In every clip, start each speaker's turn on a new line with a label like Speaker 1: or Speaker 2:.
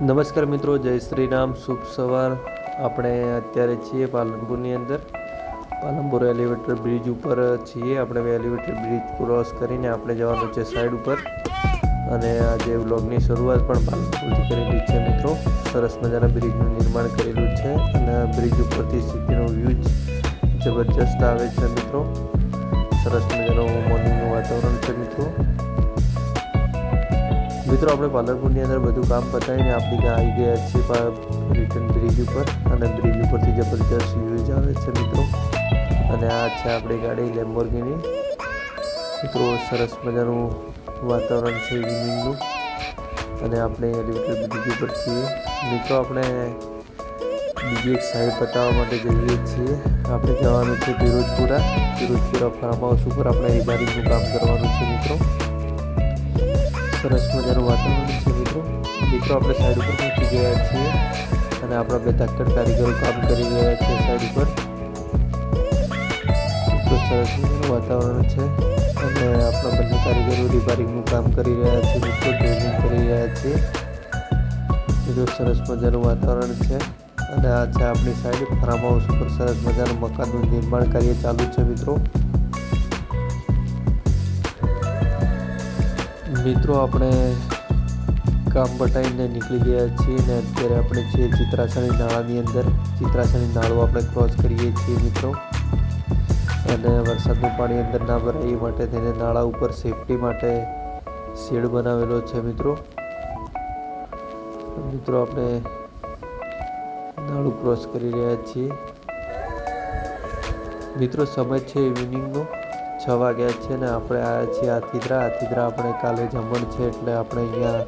Speaker 1: નમસ્કાર મિત્રો, જય શ્રી રામ, શુભ સવાર. આપણે અત્યારે છીએ પાલનપુરની અંદર. પાલનપુર એલિવેટર બ્રિજ ઉપર છીએ. આપણે એલિવેટર બ્રિજ ક્રોસ કરીને આપણે જવાનું છે સાઈડ ઉપર. અને આજે વ્લોગની શરૂઆત પણ પાલનપુરથી કરેલી છે મિત્રો. સરસ મજાના બ્રિજનું નિર્માણ કરેલું છે અને બ્રિજ ઉપરથી સિટીનો વ્યૂ જબરજસ્ત આવે છે મિત્રો. સરસ મજાનું મોર્નિંગનું વાતાવરણ છે મિત્રો. આપણે પાલનપુરની અંદર બધું કામ પતાવીને આપણે ત્યાં આવી ગયા છીએ રિટર્ન બ્રિજ ઉપર. અને બ્રિજ ઉપરથી જબરજસ્ત વ્યૂઝ આવે છે મિત્રો. અને આ છે આપણી ગાડી લેમ્બોર્ગિની મિત્રો. સરસ મજાનું વાતાવરણ છે ઇવનિંગનું. અને આપણે એલિવેટર બ્રિજ ઉપર છીએ મિત્રો. આપણે બીજી એક સાઈડ બતાવવા માટે જઈએ છીએ. આપણે જવાનું છે ફિરોજપુરા ફાર્મ હાઉસ ઉપર. આપણે રિપેરિંગનું કામ કરવાનું છે મિત્રો. સરસ મજાનું વાતાવરણ છે મિત્રો. આપણે સાઈડ ઉપર પહોંચી ગયા છીએ અને આપણા બે ધાકડ કારીગરો કામ કરી રહ્યા છે સાઈડ ઉપર. સરસ મજાનું વાતાવરણ છે અને આપણા બંને કારીગરો રિપેરિંગનું કામ કરી રહ્યા છે મિત્રો. ડ્રિલિંગ કરી રહ્યા છે મિત્રો. સરસ મજાનું વાતાવરણ છે. અને આ છે આપણી સાઈડ ફાર્મ હાઉસ ઉપર. સરસ મજાનું મકાનનું નિર્માણ કાર્ય ચાલુ છે મિત્રો. આપણે કામ પટાવીને નીકળી ગયા છીએ ને અત્યારે આપણે છીએ ચિત્રાસણી નાળાની અંદર. ચિત્રાસણી નાળું આપણે ક્રોસ કરીએ છીએ મિત્રો. અને વરસાદનું પાણી અંદર ના ભરાય એ માટે તેને નાળા ઉપર સેફટી માટે શેડ બનાવેલો છે મિત્રો. આપણે નાળું ક્રોસ કરી રહ્યા છીએ મિત્રો. સમય છે ઇવનિંગનો 6 વાગ્યા છે ને આપણે આવ્યા છીએ આથીદ્રા. આપણે કાલે જમણ છે એટલે આપણે અહીંયા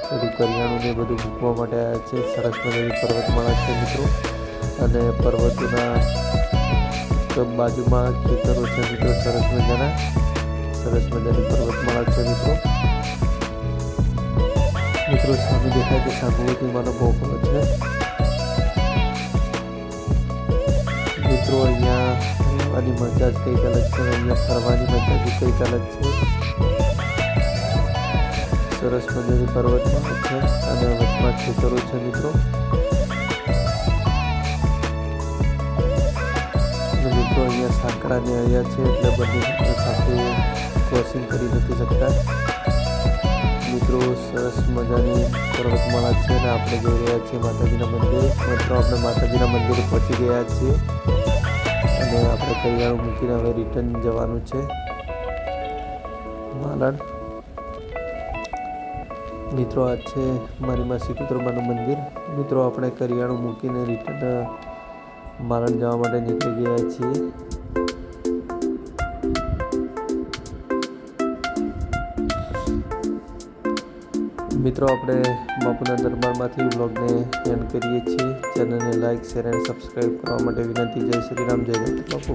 Speaker 1: બધું કરિયાણું ને બધું મૂકવા માટે આવ્યા છે. સરસ મજાની પર્વતમાળા છે મિત્રો. અને પર્વતોના બાજુમાં ખેતરો છે મિત્રો. સરસ મજાની પર્વતમાળા છે મિત્રો. સામે દેખાય છે સાબરમતી માનો ભોપળો છે મિત્રો. અહીંયા રહેવાની મજા જ કંઈક અલગ છે. અહીંયા ફરવાની મજા જ કંઈક અલગ છે. સરસ મજાની પર્વતમાળા છે અને વચમાં ખેતરો છે મિત્રો. અહીંયા સાંકડાને આવ્યા છે એટલે બંને સાથે ક્રોસિંગ કરી નથી શકતા મિત્રો. સરસ મજાની પર્વતમાળા છે અને આપણે જઈ રહ્યા છીએ માતાજીના મંદિરે મિત્રો. આપણે માતાજીના મંદિરે પહોંચી ગયા છીએ અને આપણે કરિયાણું મૂકીને હવે રિટર્ન જવાનું છે માલણ મિત્રો. આ છે મારી માસી કુતરમાનું મંદિર મિત્રો. આપણે કરિયાણું મૂકીને રિટર્ન માલણ જવા માટે નીકળી ગયા છીએ મિત્રો. આપણે બાપુના દરબારમાંથી વ્લોગને એન્ડ કરીએ છીએ. ચેનલને લાઇક, શેર અને સબસ્ક્રાઈબ કરવા માટે વિનંતી. જય શ્રી રામ, જય બાપુ.